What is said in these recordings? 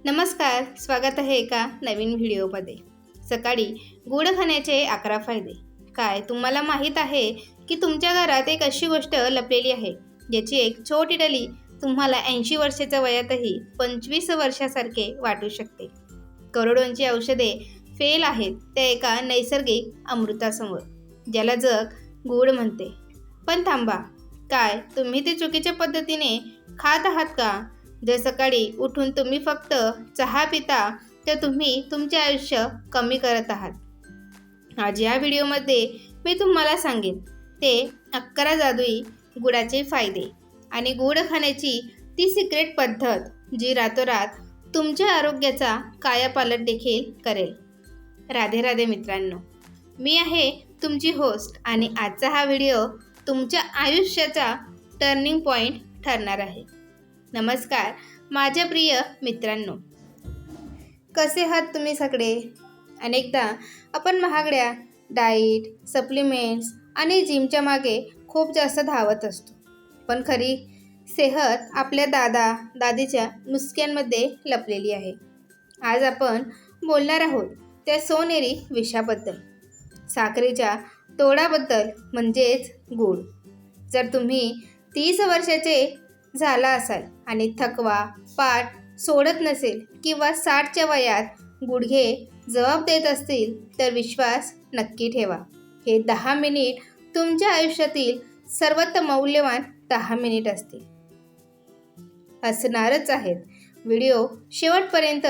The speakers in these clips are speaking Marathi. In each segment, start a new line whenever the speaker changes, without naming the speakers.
नमस्कार, स्वागत आहे एका नवीन व्हिडिओमध्ये। सकाळी गूळ खाण्याचे 11 फायदे। काय तुम्हाला माहीत आहे की तुमच्या घरात एक अशी गोष्ट लपलेली आहे ज्याची एक छोटी डली तुम्हाला 80 वर्षाच्या वयातही 25 वर्षासारखे वाटू शकते। करोडोंची औषधे फेल आहेत त्या एका नैसर्गिक अमृतासमोर, ज्याला जग गूळ म्हणते। पण थांबा, काय तुम्ही ते चुकीच्या पद्धतीने खात आहात का? जर सकाळी उठून तुम्ही फक्त चहा पिता तर तुम्ही तुमचे आयुष्य कमी करत आहात। आज या व्हिडिओमध्ये मी तुम्हाला सांगेन ते 11 जादुई गुळाचे फायदे आणि गूळ खाण्याची ती सिक्रेट पद्धत जी रातोरात तुमच्या आरोग्याचा कायापालट देखील करेल। राधे राधे मित्रांनो, मी आहे तुमची होस्ट आणि आजचा हा व्हिडिओ तुमच्या आयुष्याचा टर्निंग पॉईंट ठरणार आहे। नमस्कार माझ्या प्रिय मित्रांनो, कसे आहात तुम्ही सगळे? अनेकदा आपण महागड्या डाईट, सप्लिमेंट्स आणि जिमच्या मागे खूप जास्त धावत असतो, पण खरी सेहत आपल्या दादीच्या नुस्ख्यांमध्ये लपलेली आहे। आज आपण बोलणार आहोत त्या सोनेरी विषाबद्दल, साखरेच्या तोडाबद्दल, म्हणजेच गूळ। जर तुम्ही 30 वर्षाचे झाला असाल आणि थकवा, पाठ सोडत नसेल किंवा 60च्या वयात गुडघे जबाब देत असतील तर विश्वास नक्की ठेवा, हे 10 मिनिट तुमच्या आयुष्यातील सर्वात मौल्यवान 10 मिनिट असणारच आहेत। व्हिडिओ शेवटपर्यंत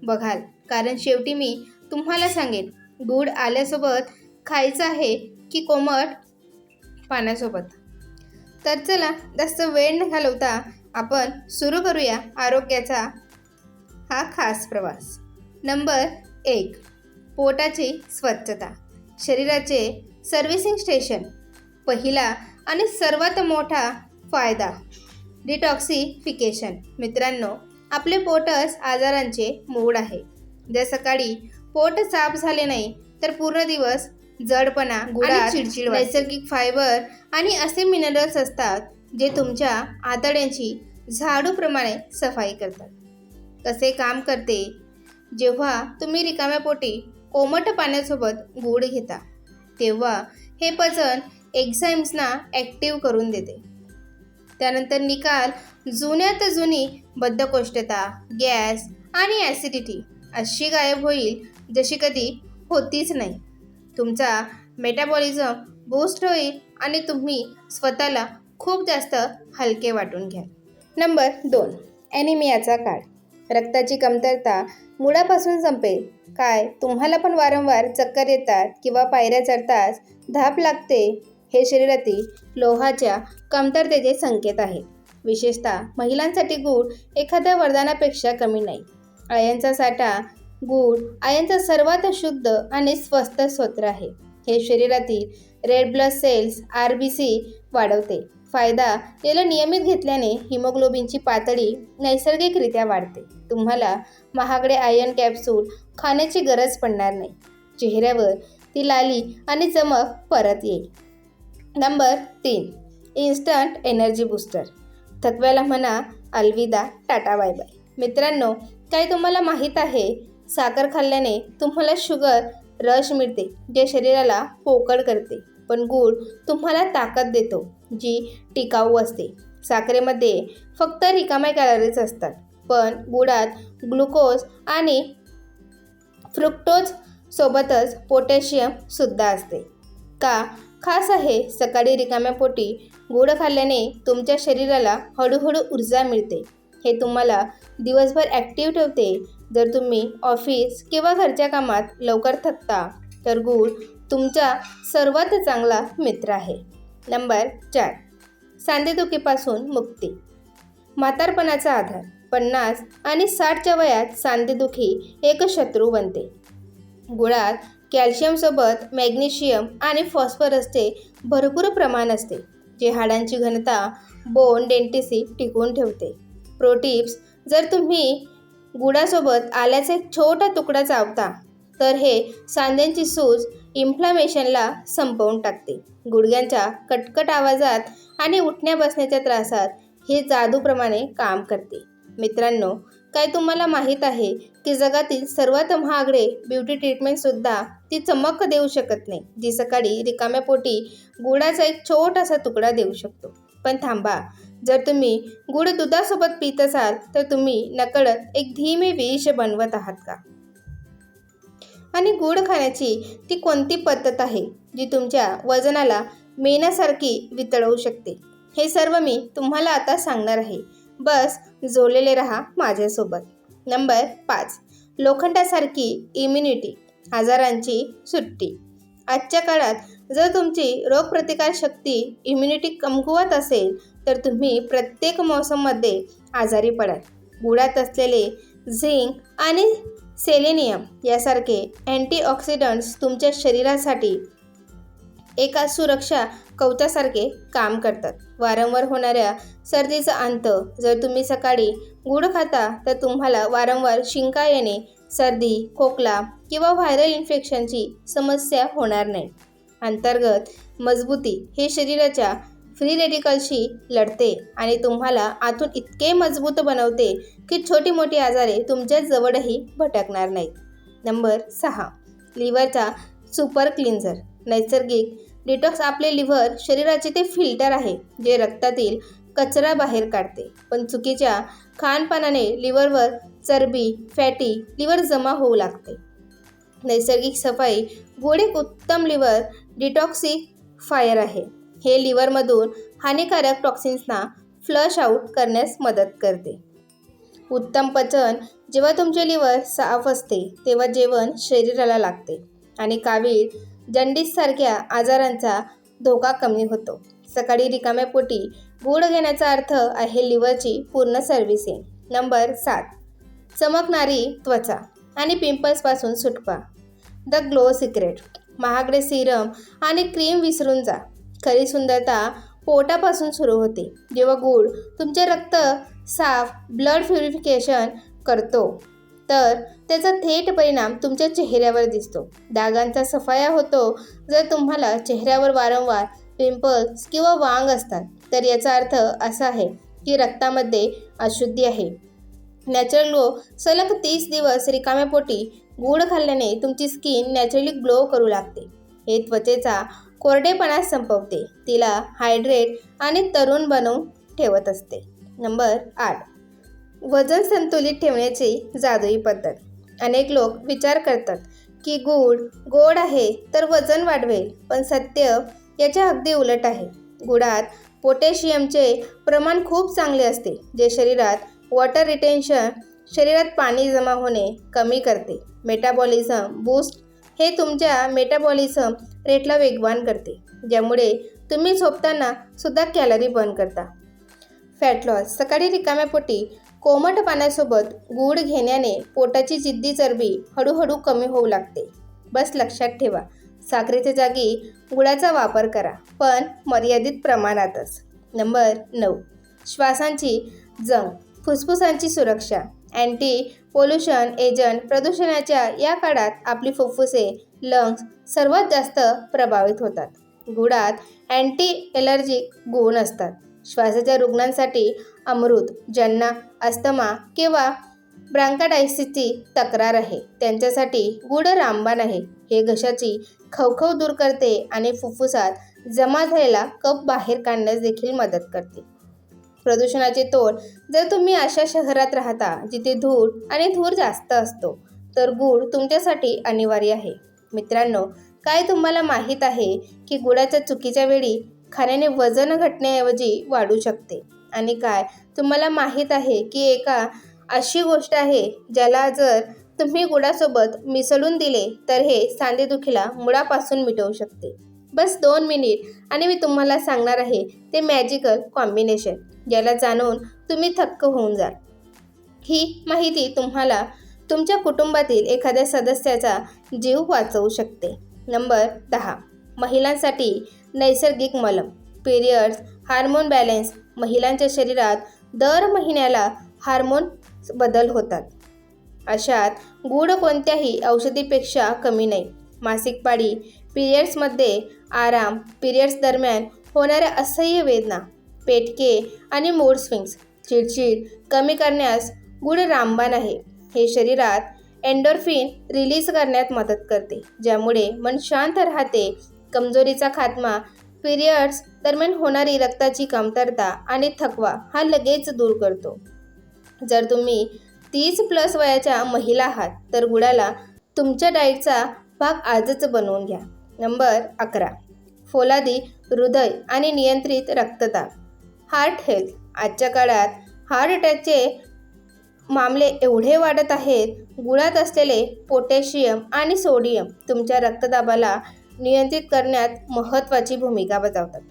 बघाल, कारण शेवटी मी तुम्हाला सांगेन गूळ आल्यासोबत खायचं आहे की कोमट पाण्यासोबत। तर चला जास्त वेळ न घालवता आपण सुरू करूया आरोग्याचा हा खास प्रवास। नंबर 1, पोटाची स्वच्छता, शरीराचे सर्व्हिसिंग स्टेशन। पहिला आणि सर्वात मोठा फायदा, डिटॉक्सिफिकेशन। मित्रांनो, आपले पोटच आजारांचे मूळ आहे। जर सकाळी पोट साफ झाले नाही तर पूर्ण दिवस जडपणा, गुळात चिडचिड, नैसर्गिक फायबर आणि असे मिनरल्स असतात जे तुमच्या आतड्यांची झाडूप्रमाणे सफाई करतात। कसे काम करते? जेव्हा तुम्ही रिकाम्या पोटी कोमट पाण्यासोबत गूळ घेता तेव्हा हे पचन एन्झाईम्सना ॲक्टिव्ह करून देते। त्यानंतर निकाल जुन्यात जुनी बद्धकोष्ठता, गॅस आणि ॲसिडिटी अशी गायब होईल जशी कधी होतीच नाही। तुमचा मेटाबॉलिझम बूस्ट होईल आणि तुम्ही स्वतःला खूप जास्त हलके वाटून घ्याल। नंबर 2, ॲनिमियाचा काळ, रक्ताची कमतरता मुळापासून संपेल। काय तुम्हाला पण वारंवार चक्कर येतात किंवा पायऱ्या चढताच धाप लागते? हे शरीरातील लोहाच्या कमतरतेचे संकेत आहेत। विशेषतः महिलांसाठी गूळ एखाद्या वरदानापेक्षा कमी नाही। आयनचा साठा, गूळ आयनचा सर्वात शुद्ध आणि स्वस्त स्रोत आहे। हे शरीरातील रेड ब्लड सेल्स RBC वाढवते। फायदा, याला नियमित घेतल्याने हिमोग्लोबिनची पातळी नैसर्गिकरित्या वाढते। तुम्हाला महागडे आयर्न कॅप्सूल खाण्याची गरज पडणार नाही। चेहऱ्यावर ती लाली आणि चमक परत येईल। नंबर 3, इन्स्टंट एनर्जी बूस्टर, थकव्याला म्हणा अलविदा, टाटा बाय बाय। मित्रांनो, काय तुम्हाला माहीत आहे साखर खाल्ल्याने तुम्हाला शुगर रश मिळते जे शरीराला पोकळ करते, पण गूळ तुम्हाला ताकद देतो जी टिकाऊ असते। साखरेमध्ये फक्त रिकाम्या कॅलरीज असतात, पण गुळात ग्लुकोज आणि फ्रुक्टोज सोबतच पोटॅशियम सुद्धा असते। का खास आहे? सकाळी रिकाम्या पोटी गूळ खाल्ल्याने तुमच्या शरीराला हळूहळू ऊर्जा मिळते। हे तुम्हाला दिवसभर ॲक्टिव्ह ठेवते। जर तुम्ही ऑफिस किंवा घरच्या कामात लवकर थकता तर गूळ तुमचा सर्वात चांगला मित्र आहे। नंबर 4, सांधेदुखीपासून मुक्ती, म्हातारपणाचा आधार। 50 आणि 60च्या वयात सांधेदुखी एक शत्रू बनते। गुळात कॅल्शियमसोबत मॅग्नेशियम आणि फॉस्फरसचे भरपूर प्रमाण असते, जे हाडांची घनता, बोन डेन्सिटी टिकवून ठेवते। प्रो टिप्स, जर तुम्ही गुळासोबत आल्याचा एक छोटा तुकडा चावता तर हे सांध्यांची सूज, इन्फ्लामेशनला संपवून टाकते। गुडघ्यांच्या कटकट आवाजात आणि उठण्या बसण्याच्या त्रासात हे जादूप्रमाणे काम करते। मित्रांनो, काय तुम्हाला माहीत आहे की जगातील सर्वात महागडे ब्युटी ट्रीटमेंटसुद्धा ती चमक देऊ शकत नाही जी सकाळी रिकाम्या पोटी गुळाचा एक छोटासा तुकडा देऊ शकतो. पण थांबा, जर तुम्ही गुळ दुधासोबत पित असाल तर तुम्ही नकळत एक धीमे विष बनवत आहात का? आणि गुळ खाण्याची ती कोणती पद्धत आहे जी तुमच्या वजनाला मेणासारखी वितळवू शकते? हे सर्व मी तुम्हाला आता सांगणार आहे. बस जोडलेले रहा माझ्यासोबत. नंबर 5. लोखंडासारखी इम्युनिटी, आजारांची सुट्टी. आजच्या काळात जर तुमची रोगप्रतिकारशक्ती इम्युनिटी कमकुवत असेल तर तुम्ही प्रत्येक मौसममध्ये आजारी पडाल. गुळात असलेले झिंक आणि सेलेनियम यासारखे अँटीऑक्सिडंट्स तुमच्या शरीरासाठी एका सुरक्षा कवचासारखे काम करतात. वारंवार होणाऱ्या सर्दीचा अंत. जर तुम्ही सकाळी गुळ खाता तर तुम्हाला वारंवार शिंका येणे, सर्दी, खोकला किंवा व्हायरल इन्फेक्शनची समस्या होणार नाही. अंतर्गत मजबूती. हे शरीराच्या फ्री रेडिकल्सशी लढते आणि तुम्हाला आतून इतके मजबूत बनवते की छोटी मोठी आजारे तुमच्या जवळही भटकणार नाहीत. नंबर 6. लिव्हरचा सुपर क्लिन्झर. नैसर्गिक डिटॉक्स. आपले लिव्हर शरीराचे ते फिल्टर आहे जे रक्तातील कचरा बाहेर काढते. पण चुकीच्या खानपानाने लिव्हरवर चरबी, फॅटी लिव्हर जमा होऊ लागते. नैसर्गिक सफाई. गुळ एक उत्तम लिव्हर डिटॉक्सिफायर आहे. हे लिव्हरमधून हानिकारक टॉक्सिन्सना फ्लश आउट करण्यास मदत करते. उत्तम पचन. जेव्हा तुमचे लिव्हर साफ असते तेव्हा जेवण शरीराला लागते आणि कावीळ, जंडिससारख्या आजारांचा धोका कमी होतो. सकाळी रिकाम्या पोटी गुळ घेण्याचा अर्थ आहे लिव्हरची पूर्ण सर्व्हिसिंग. नंबर 7. चमकणारी त्वचा आणि पिंपल्सपासून सुटका. The glow secret. महागडे सिरम आणि क्रीम विसरून जा. खरी सुंदरता पोटापासून सुरू होते. जेव्हा गुळ तुमचे रक्त साफ, ब्लड प्युरिफिकेशन करतो तर त्याचा थेट परिणाम तुमच्या चेहऱ्यावर दिसतो. डागांचा सफाया होतो. जर तुम्हाला चेहऱ्यावर वारंवार पिंपल्स किंवा वांग असतात तर याचा अर्थ असा आहे की रक्तामध्ये अशुद्धी आहे. Natural glow. सलग 30 दिवस रिकाम्या पोटी गुळ खाल्ल्याने तुमची स्किन नॅचरली ग्लो करू लागते. हे त्वचेचा कोरडेपणा संपवते, तिला हायड्रेट आणि तरुण बनवून ठेवत असते. नंबर 8. वजन संतुलित ठेवण्याची जादुई पद्धत. अनेक लोक विचार करतात की गूळ गोड आहे तर वजन वाढवेल, पण सत्य याच्या अगदी उलट आहे. गुळात पोटॅशियमचे प्रमाण खूप चांगले असते जे शरीरात वॉटर रिटेन्शन, शरीरात पाणी जमा होणे कमी करते. Metabolism boost. हे तुमच्या मेटाबॉलिझम रेटला वेगवान करते ज्यामुळे तुम्ही झोपताना सुद्धा कॅलरी बर्न करता. Fat loss. सकाळी रिकाम्या पोटी कोमट पाण्यासोबत गूळ घेण्याने पोटाची जिद्दी चरबी हळूहळू कमी होऊ लागते. बस लक्षात ठेवा, साखरेच्या जागी गुळाचा वापर करा, पण मर्यादित प्रमाणातच. नंबर 9. श्वासांची जंग. फुफ्फुसांची सुरक्षा. Anti pollution agent. प्रदूषणाच्या या काळात आपली फुफ्फुसे, लंग्स सर्वात जास्त प्रभावित होतात. गुळात अँटी ॲलर्जिक गुण असतात. श्वासाच्या रुग्णांसाठी अमृत. ज्यांना अस्थमा किंवा ब्रांकायटिसची तक्रार आहे त्यांच्यासाठी गुळ रामबाण आहे. हे घशाची खवखव दूर करते आणि फुफ्फुसात जमा झालेला कफ बाहेर काढण्यास देखील मदत करते. प्रदूषणाचे तोड. जर तुम्ही अशा शहरात राहता जिथे धूळ आणि धूर जास्त असतो तर गूळ तुमच्यासाठी अनिवार्य आहे. मित्रांनो, काय तुम्हाला माहीत आहे की गुळाच्या चुकीच्या वेळी खाण्याने वजन घटण्याऐवजी वाढू शकते? आणि काय तुम्हाला माहीत आहे की एका अशी गोष्ट आहे ज्याला जर तुम्ही गुळासोबत मिसळून दिले तर हे सांधेदुखीला मुळापासून मिटवू शकते? बस 2 मिनिट आणि मी तुम्हाला सांगणार आहे ते मॅजिकल कॉम्बिनेशन ज्याला जाणून तुम्ही थक्क होऊन जाल. ही माहिती तुम्हाला तुमच्या कुटुंबातील एखाद्या सदस्याचा जीव वाचवू शकते. नंबर 10. महिलांसाठी नैसर्गिक मलम. Periods hormone balance. महिलांच्या शरीरात दर महिन्याला हार्मोन बदल होतात. अशात गूळ कोणत्याही औषधीपेक्षा कमी नाही. मासिक पाळी, पिरियड्समध्ये आराम, पिरियड्स दरम्यान होणाऱ्या असह्य वेदना, पेटके आणि मूड स्विंग्स, चिडचिड कमी करण्यास गुळ रामबाण आहे. हे शरीरात एंडोर्फिन रिलीज करण्यात मदत करते, ज्यामुळे मन शांत राहते. कमजोरीचा खात्मा, पिरियड्स दरम्यान होणारी रक्ताची कमतरता आणि थकवा हा लगेच दूर करतो. जर तुम्ही 30+ वयाच्या महिला आहात तर गुळाला तुमच्या डाएटचा भाग आजच बनवून घ्या. नंबर 11. फौलादी हृदय आणि नियंत्रित रक्तदाब. Heart health. आजच्या काळात हार्ट अटॅकचे मामले एवढे वाढत आहेत. गुळात असलेले पोटॅशियम आणि सोडियम तुमच्या रक्तदाबाला नियंत्रित करण्यात महत्त्वाची भूमिका बजावतात.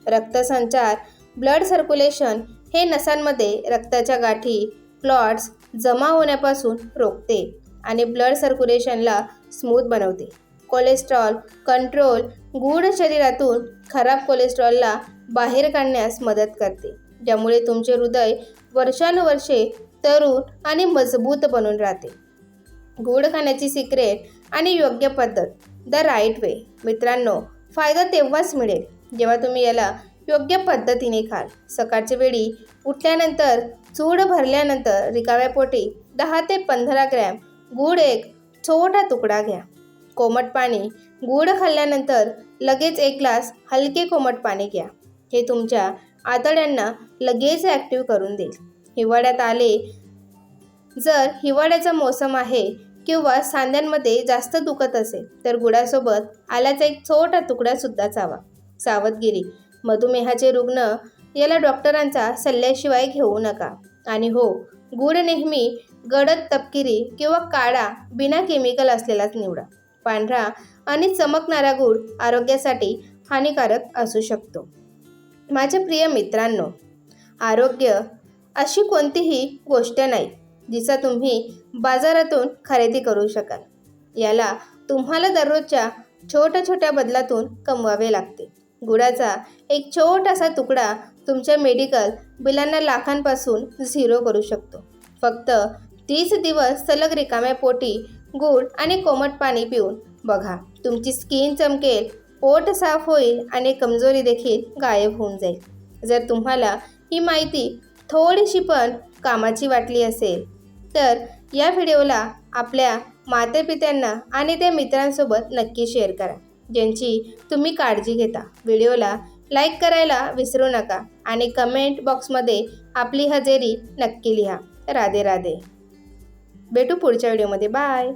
रक्तसंचार, ब्लड सर्क्युलेशन हे नसांमध्ये रक्ताच्या गाठी, क्लॉट्स जमा होण्यापासून रोखते आणि ब्लड सर्क्युलेशनला स्मूथ बनवते. Cholesterol control. गुळ शरीरातून खराब कोलेस्ट्रॉलला बाहेर काढण्यास मदत करते, ज्यामुळे तुमचे हृदय वर्षानुवर्षे तरुण आणि मजबूत बनून राहते. गुळ खाण्याची सिक्रेट आणि योग्य पद्धत. The right way. मित्रांनो, फायदा तेव्हाच मिळेल जेव्हा तुम्ही याला योग्य पद्धतीने खाल. सकाळच्या वेळी उठल्यानंतर चूड भरल्यानंतर रिकाम्या पोटी 10 ते 15 ग्रॅम गूळ एक छोटा तुकडा घ्या. कोमट पाणी. गूळ खाल्ल्यानंतर लगेच 1 ग्लास हलके कोमट पाणी घ्या. हे तुमच्या आतड्यांना लगेच ॲक्टिव्ह करून देईल. हिवाळ्यात आले. जर हिवाळ्याचा मोसम आहे किंवा सांध्यांमध्ये जास्त दुखत असेल तर गुळासोबत आल्याचा एक छोटा तुकडासुद्धा चावा. सावधगिरी. मधुमेहाचे रुग्ण याला डॉक्टरांचा सल्ल्याशिवाय घेऊ नका. आणि हो, गूळ नेहमी गडद तपकिरी किंवा काळा बिना केमिकल असलेलाच निवडा. पांढरा आणि चमकणारा गूळ आरोग्यासाठी हानिकारक असू शकतो. माझ्या प्रिय मित्रांनो, आरोग्य अशी कोणतीही गोष्ट नाही जिचा तुम्ही बाजारातून खरेदी करू शकाल. याला तुम्हाला दररोजच्या छोट्या छोट्या बदलातून कमवावे लागते. गुळाचा एक छोटासा तुकडा तुमच्या मेडिकल बिलांना लाखांपासून झिरो करू शकतो. फक्त 30 दिवस सलग रिकाम्या पोटी गूळ आणि कोमट पाणी पिऊन बघा. तुमची स्किन चमकेल, पोट साफ होईल आणि कमजोरी देखील गायब होऊन जाईल. जर तुम्हाला ही माहिती थोडीशी पण कामाची वाटली असेल तर या व्हिडिओला आपल्या मातेपित्यांना आणि त्या मित्रांसोबत नक्की शेअर करा ज्यांची तुम्ही काळजी घेता. व्हिडिओला लाईक करायला विसरू नका आणि कमेंट बॉक्समध्ये आपली हजेरी नक्की लिहा. राधे राधे. भेटू पुढच्या व्हिडिओमध्ये. बाय.